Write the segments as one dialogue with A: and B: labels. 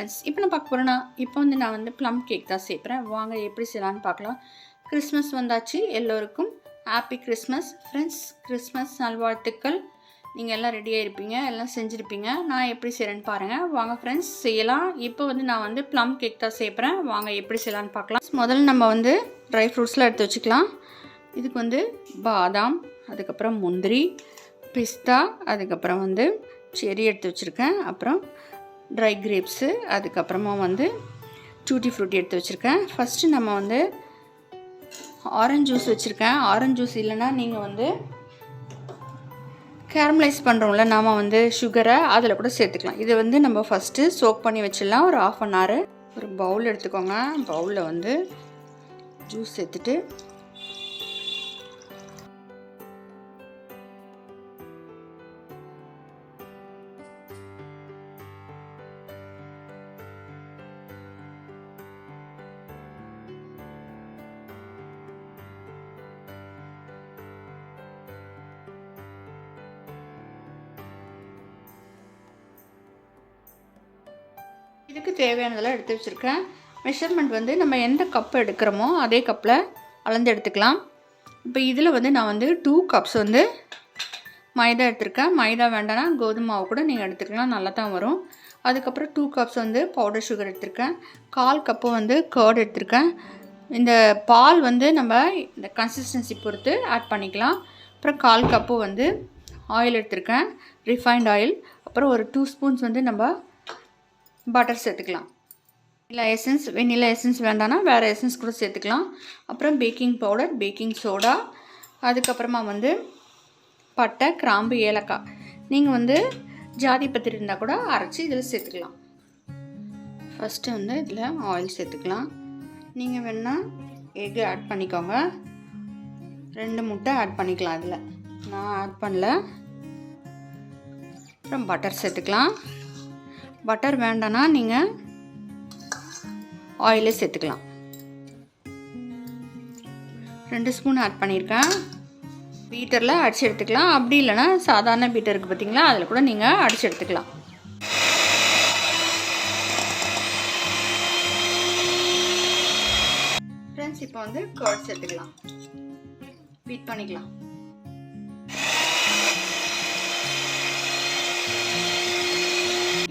A: Friends, இப்போ நான் பார்க்க போகிறேன்னா நான் வந்து ப்ளம் கேக் தான் சேர்க்குறேன். வாங்க எப்படி செய்யலான்னு பார்க்கலாம். கிறிஸ்மஸ் வந்தாச்சு, எல்லோருக்கும் ஹாப்பி கிறிஸ்மஸ் ஃப்ரெண்ட்ஸ். கிறிஸ்மஸ் நல்வாழ்த்துக்கள். நீங்கள் எல்லாம் ரெடியாக இருப்பீங்க, எல்லாம் செஞ்சுருப்பீங்க. நான் எப்படி செய்கிறேன்னு பாருங்கள். வாங்க ஃப்ரெண்ட்ஸ் செய்யலாம். இப்போ வந்து நான் வந்து ப்ளம் கேக் தான் சேர்க்குறேன். வாங்க எப்படி செய்யலான்னு பார்க்கலாம். முதல்ல நம்ம வந்து ட்ரை ஃப்ரூட்ஸ்லாம் எடுத்து வச்சுக்கலாம். இதுக்கு வந்து பாதாம், அதுக்கப்புறம் முந்திரி, பிஸ்தா, அதுக்கப்புறம் வந்து செரி எடுத்து வச்சுருக்கேன். அப்புறம் ட்ரை கிரேப்ஸு, அதுக்கப்புறமா வந்து டூட்டி ஃப்ரூட்டி எடுத்து வச்சுருக்கேன். ஃபஸ்ட்டு நம்ம வந்து ஆரஞ்ச் ஜூஸ் வச்சுருக்கேன். ஆரஞ்ச் ஜூஸ் இல்லைன்னா நீங்கள் வந்து கேரமலைஸ் பண்ணுறோம்ல, நாம் வந்து சுகரை அதில் கூட சேர்த்துக்கலாம். இதை வந்து நம்ம ஃபஸ்ட்டு சோக் பண்ணி வச்சிடலாம் ஒரு 1/2 hour. ஒரு பவுல் எடுத்துக்கோங்க. பவுலில் வந்து ஜூஸ் சேர்த்துட்டு இதுக்கு தேவையானதெல்லாம் எடுத்து வச்சுருக்கேன். மெஷர்மெண்ட் வந்து நம்ம எந்த கப் எடுக்கிறோமோ அதே கப்பில் அளந்து எடுத்துக்கலாம். இப்போ இதில் வந்து நான் வந்து 2 cups வந்து மைதா எடுத்துருக்கேன். மைதா வேண்டாம்னா கோதுமை மாவு கூட நீங்கள் எடுத்துக்கலாம், நல்லா தான் வரும். அதுக்கப்புறம் 2 cups வந்து பவுடர் சுகர் எடுத்திருக்கேன். 1/4 cup வந்து கர்ட் எடுத்திருக்கேன். இந்த பால் வந்து நம்ம இந்த கன்சிஸ்டன்சி பொறுத்து ஆட் பண்ணிக்கலாம். அப்புறம் 1/4 cup வந்து ஆயில் எடுத்திருக்கேன், ரிஃபைண்ட் ஆயில். அப்புறம் ஒரு 2 spoons வந்து நம்ம பட்டர் சேர்த்துக்கலாம். வெனிலா எசன்ஸ் வேண்டாம்னா வேறு எசன்ஸ் கூட சேர்த்துக்கலாம். அப்புறம் பேக்கிங் பவுடர், பேக்கிங் சோடா, அதுக்கப்புறமா வந்து பட்டை, கிராம்பு, ஏலக்காய். நீங்கள் வந்து ஜாதி பத்திரி இருந்தால் கூட அரைச்சி இதில் சேர்த்துக்கலாம். ஃபஸ்ட்டு வந்து இதில் ஆயில் சேர்த்துக்கலாம். நீங்கள் வேணால் எக்கு ஆட் பண்ணிக்கோங்க. 2 முட்டை ஆட் பண்ணிக்கலாம். அதில் நான் ஆட் பண்ணல. அப்புறம் பட்டர் சேர்த்துக்கலாம். பட்டர் வேண்டாம்னா நீங்கள் ஆயிலே சேர்த்துக்கலாம். 2 ஸ்பூன் ஆட் பண்ணியிருக்கேன். பீட்டரில் அடித்து எடுத்துக்கலாம். அப்படி இல்லைனா சாதாரண பீட்டர் இருக்குது பார்த்தீங்களா, அதில் கூட நீங்கள் அடித்து எடுத்துக்கலாம். ஃப்ரெண்ட்ஸ், இப்போ வந்து கர்ட் சேர்த்துக்கலாம். பீட் பண்ணிக்கலாம்.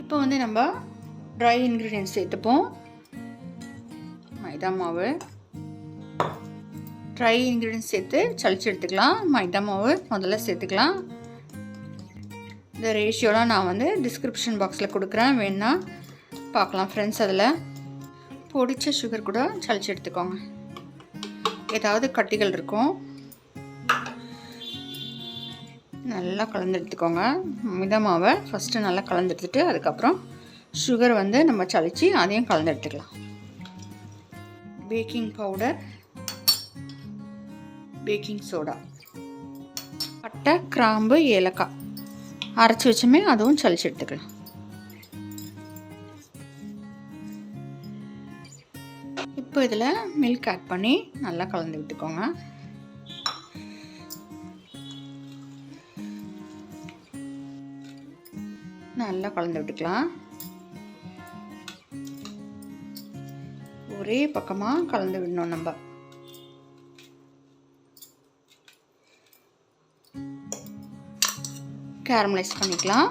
A: இப்போ வந்து நம்ம ட்ரை இன்க்ரீடியன்ட்ஸ் சேர்த்துப்போம். மைதா மாவு, ட்ரை இன்க்ரீடியன்ட்ஸ் சேர்த்து சளிச்சு எடுத்துக்கலாம். மைதா மாவு முதல்ல சேர்த்துக்கலாம். இந்த ரேஷியோலாம் நான் வந்து டிஸ்கிரிப்ஷன் பாக்ஸில் கொடுக்குறேன், வேணுன்னா பார்க்கலாம் ஃப்ரெண்ட்ஸ். அதில் பொடிச்ச சுகர் கூட சளிச்சு எடுத்துக்கோங்க. ஏதாவது கட்டிகள் இருக்கும், நல்லா கலந்து எடுத்துக்கோங்க. மைதா மாவை ஃபஸ்ட்டு நல்லா கலந்து எடுத்துட்டு அதுக்கப்புறம் சுகர் வந்து நம்ம சளிச்சு அதையும் கலந்து எடுத்துக்கலாம். பேக்கிங் பவுடர், பேக்கிங் சோடா, பட்டை, கிராம்பு, ஏலக்காய் அரைச்சி வச்சுமே அதுவும் சளிச்சு எடுத்துக்கலாம். இப்போ இதில் மில்க் ஆட் பண்ணி நல்லா கலந்து விட்டுக்கோங்க. நல்லா கலந்து விட்டுக்கலாம். ஒரே பக்கமாக கலந்து விடணும். நம்ம கேரமலைஸ் பண்ணிக்கலாம்.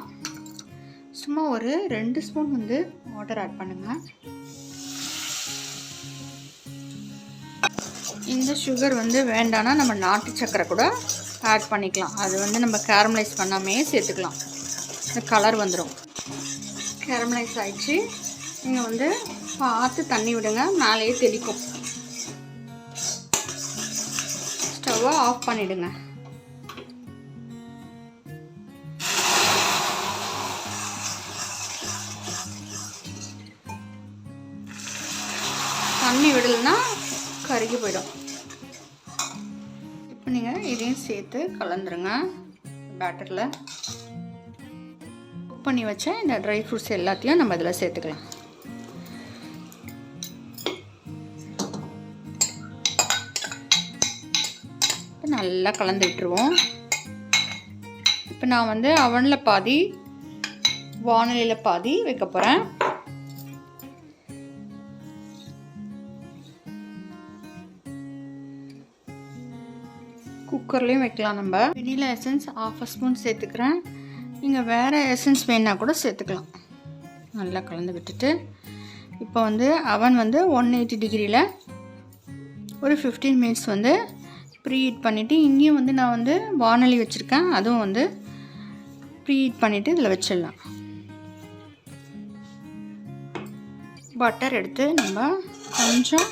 A: சும்மா ஒரு 2 ஸ்பூன் வந்து வாட்டர் ஆட் பண்ணுங்க. இந்த சுகர் வந்து வேண்டாம்னா நம்ம நாட்டு சர்க்கரை கூட ஆட் பண்ணிக்கலாம். அது வந்து நம்ம கேரமலைஸ் பண்ணாமே சேர்த்துக்கலாம். இந்த கலர் வந்துடும். கேரமலைஸ் ஆகிடுச்சு. நீங்கள் வந்து பார்த்து தண்ணி விடுங்க, மேலேயே தெளிக்கும். ஸ்டவ்வை ஆஃப் பண்ணிவிடுங்க. தண்ணி விடலைன்னா கருகி போயிடும். இப்போ நீங்கள் இதையும் சேர்த்து கலந்துருங்க. பேட்டரில் பண்ணி வச்ச இந்த ட்ரை ஃப்ரூட்ஸ் எல்லாத்தையும் நம்ம இதில் சேர்த்துக்கலாம். இப்போ நல்லா கலந்து விட்டுருவோம். இப்போ நான் வந்து அவனில் பாதி வானிலையில் பாதி வைக்க போகிறேன். குக்கர்லேயும் வைக்கலாம். நம்ம வெனிலா எசன்ஸ் 1/2 ஸ்பூன் சேர்த்துக்கிறேன். நீங்கள் வேறு எசன்ஸ் வேணா கூட சேர்த்துக்கலாம். நல்லா கலந்து விட்டுட்டு இப்போ வந்து அவன் வந்து 180 டிகிரியில் ஒரு 15 மினிட்ஸ் வந்து ப்ரீ ஹீட் பண்ணிவிட்டு, இங்கேயும் வந்து நான் வந்து வானொலி வச்சுருக்கேன், அதுவும் வந்து ப்ரீ ஹீட் பண்ணிவிட்டு இதில் வச்சிடலாம். பட்டர் எடுத்து நம்ம கொஞ்சம்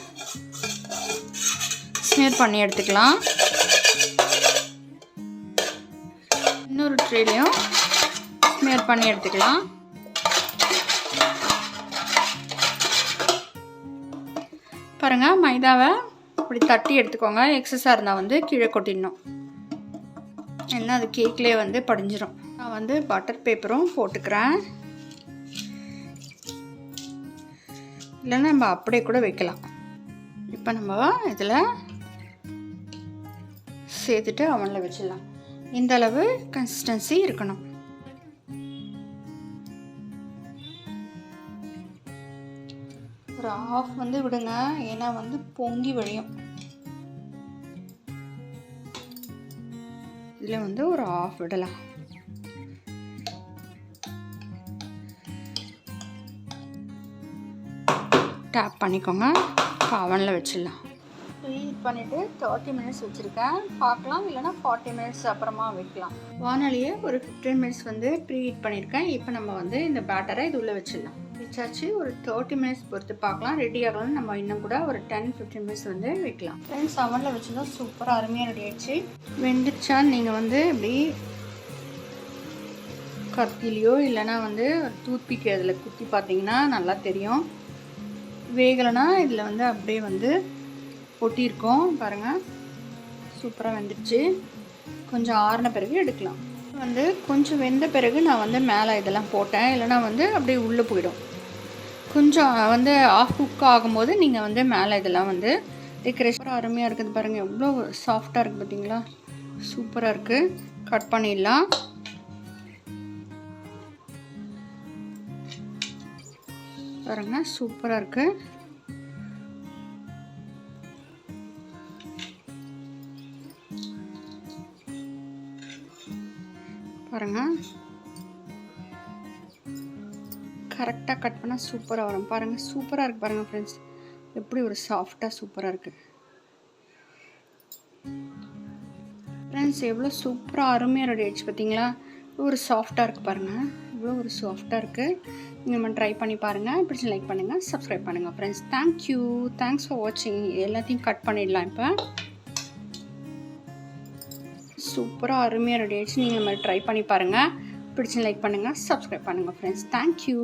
A: ஸ்மியர் பண்ணி எடுத்துக்கலாம். இன்னொரு ட்ரேலையும் ஸ்மியர் பண்ணி எடுத்துக்கலாம். பாருங்கள், மைதாவை இப்படி தட்டி எடுத்துக்கோங்க. எக்ஸஸாக இருந்தால் வந்து கீழே கொட்டிடணும், ஏன்னா அது கேக்லேயே வந்து படிஞ்சிடும். நான் வந்து பட்டர் பேப்பரும் போட்டுக்கிறேன், இல்லைன்னா நம்ம அப்படியே கூட வைக்கலாம். இப்போ நம்ம இதில் சேர்த்துட்டு அவனில் வச்சிடலாம். இந்த அளவு கன்சிஸ்டன்சி இருக்கணும். ஒரு 1/2 வந்து விடுங்க, ஏன்னா வந்து பொங்கி வழியும். இதில் வந்து ஒரு 1/2 விடலாம். டேப் பண்ணிக்கோங்க. இப்போ அவனில் வச்சிடலாம். ஹீட் பண்ணிவிட்டு 30 மினிட்ஸ் வச்சுருக்கேன். பார்க்கலாம், இல்லைனா 40 மினிட்ஸ் அப்புறமா வைக்கலாம். வானொலியை ஒரு 15 மினிட்ஸ் வந்து ப்ரீ ஹீட் பண்ணியிருக்கேன். இப்போ நம்ம வந்து இந்த பேட்டரை இது உள்ளே வச்சிடலாம். வச்சாச்சு. ஒரு 30 மினிட்ஸ் பொறுத்து பார்க்கலாம். ரெடி ஆகணும்னு நம்ம இன்னும் கூட ஒரு 10-15 மினிட்ஸ் வந்து வைக்கலாம். ஃப்ரெண்ட்ஸ், அவனில் வச்சுருந்தா சூப்பராக அருமையாக ரெடி ஆகிடுச்சு. வெந்துச்சான்னு நீங்கள் வந்து இப்படி கத்திலையோ இல்லைனா வந்து டூத்பிக் அதில் குத்தி பார்த்தீங்கன்னா நல்லா தெரியும். வேகலைன்னா இதில் வந்து அப்படியே வந்து ஒட்டியிருக்கோம். பாருங்கள், சூப்பராக வெந்துடுச்சு. கொஞ்சம் ஆறின பிறகு எடுக்கலாம். வந்து கொஞ்சம் வெந்த பிறகு நான் வந்து மேலே இதெல்லாம் போட்டேன், இல்லைனா வந்து அப்படியே உள்ளே போயிடும். கொஞ்சம் வந்து ஆஃப் குக் ஆகும்போது நீங்கள் வந்து மேலே இதெல்லாம் வந்து டெக்கரேஷன் அருமையாக இருக்குது. பாருங்கள், எவ்வளோ சாஃப்டாக இருக்குது பார்த்தீங்களா, சூப்பராக இருக்குது. கட் பண்ணிடலாம். பாருங்கள், சூப்பராக இருக்குது. பாருங்கள், கரெக்டாக கட் பண்ணால் சூப்பராக வரும். பாருங்கள், சூப்பராக இருக்குது. பாருங்கள் ஃப்ரெண்ட்ஸ், எப்படி ஒரு சாஃப்டாக சூப்பராக இருக்குது. ஃப்ரெண்ட்ஸ், எவ்வளோ சூப்பராக அருமையாக ரெடி ஆகிடுச்சு பார்த்தீங்களா. ஒரு சாஃப்டாக இருக்குது. பாருங்கள், இவ்வளோ ஒரு சாஃப்டாக இருக்குது. நீங்கள் நம்ம ட்ரை பண்ணி பாருங்கள். பிடிச்சி லைக் பண்ணுங்கள், சப்ஸ்கிரைப் பண்ணுங்கள். ஃப்ரெண்ட்ஸ், தேங்க்யூ, தேங்க்ஸ் ஃபார் வாட்சிங். எல்லாத்தையும் கட் பண்ணிடலாம். இப்போ சூப்பராக அருமையாக ரெடி ஆகிடுச்சு. நீங்கள் நம்ம ட்ரை பண்ணி பாருங்கள். பிடிச்சி லைக் பண்ணுங்கள், சப்ஸ்கிரைப் பண்ணுங்கள். Friends, thank you.